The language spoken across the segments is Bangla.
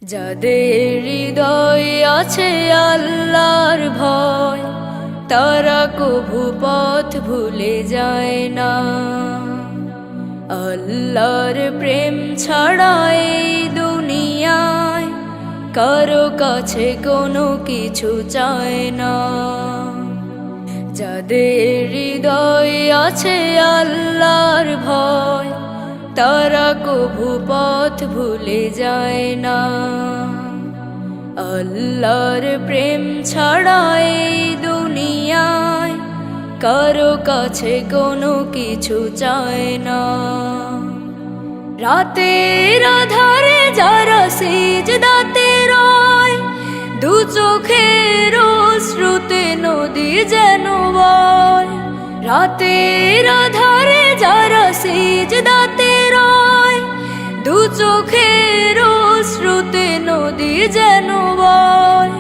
যাদের হৃদয়ে আছে আল্লাহর ভয়, তারা কভু পথ ভুলে যায় না। আল্লাহর প্রেম ছাড়া এই দুনিয়ায় কারো কাছে কোনো কিছু চায় না। যাদের হৃদয়ে আছে আল্লাহর ভয়, তারা কভু পথ ভুলে যায় না। আল্লাহর প্রেম ছাড়া এই দুনিয়ায় কারো কাছে কোনো কিছু চায় না। রাতের আধারে যারা সিজদাতে রয়, দু চোখের অশ্রুতে নদী যেন বয়। রাতের আধারে যারা সিজদাতে রয়, দু চোখের অশ্রুতে নদী যেন বয়।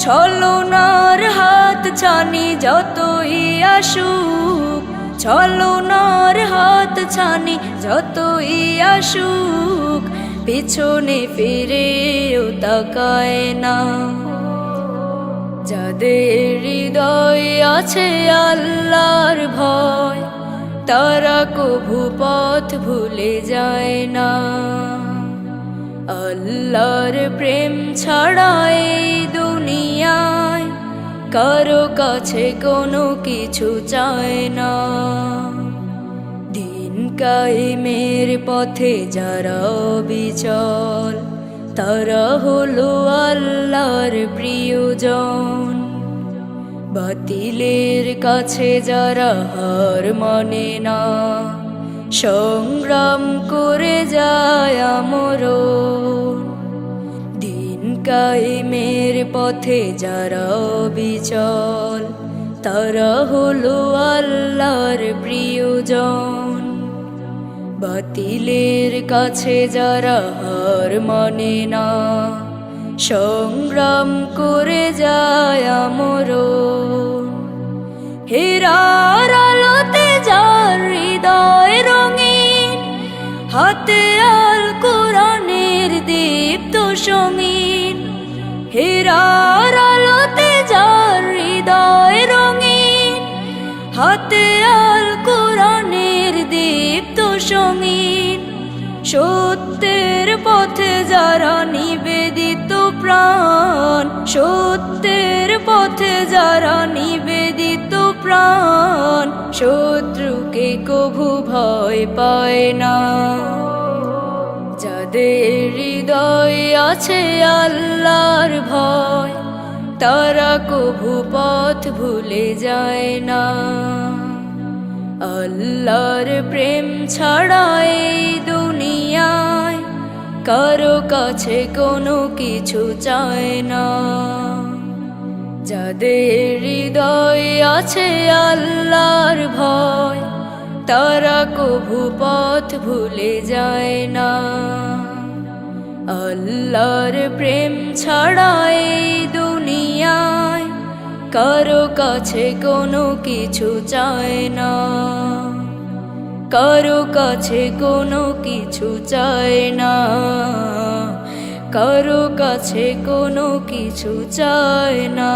ছলনার হাত ছানি যতই আসুক, ছলনার হাত ছানি যতই আসুক, পিছনে ফিরেও তাকায় না। যাদের হৃদয়ে আছে আল্লাহর ভয়, তারা কভু পথ ভুলে যায় না। আল্লাহর প্রেম ছাড়া এই দুনিয়ায় কারো কাছে কোনো কিছু চায় না। দিন কায়েমের পথে যারা অবিচল, তারা হলো আল্লাহর প্রিয়জন। বাতিলের কাছে যারা হার মানে না, সংগ্রাম করে যায় আমরণ। দিন কায়েমের পথে যারা অবিচল, তারা হলো আল্লাহর প্রিয়জন। বাতিলের কাছে যারা হার মানে না, সংগ্রাম করে যায় আমরণ। হেরার আলোতে যার হৃদয় রঙিন, হাতে আল কোরআনের দীপ্ত সঙ্গীন। হেরার আলোতে যার হৃদয় রঙিন, হাতে আল কোরআনের দীপ্ত সঙ্গীন। সত্যের পথে যারা নিবেদিত প্রাণ, সত্যের পথে যারা নিবেদিত প্রাণ, শত্রুকে কভু ভয় পায় না। যাদের হৃদয়ে আছে আল্লাহর ভয়, তারা কভু পথ ভুলে যায় না। আল্লাহর প্রেম ছাড়া এই দুনিয়ায় কারো কাছে কোনো কিছু চায় না। যাদের হৃদয়ে আছে আল্লাহর ভয়, তারা কভু পথ ভুলে যায় না। আল্লাহর প্রেম ছাড়া এই দুনিয়ায় কারো কাছে কোনো কিছু চায় না। কারো কাছে কোনো কিছু চায় না। কারো কাছে কোনো কিছু চায় না।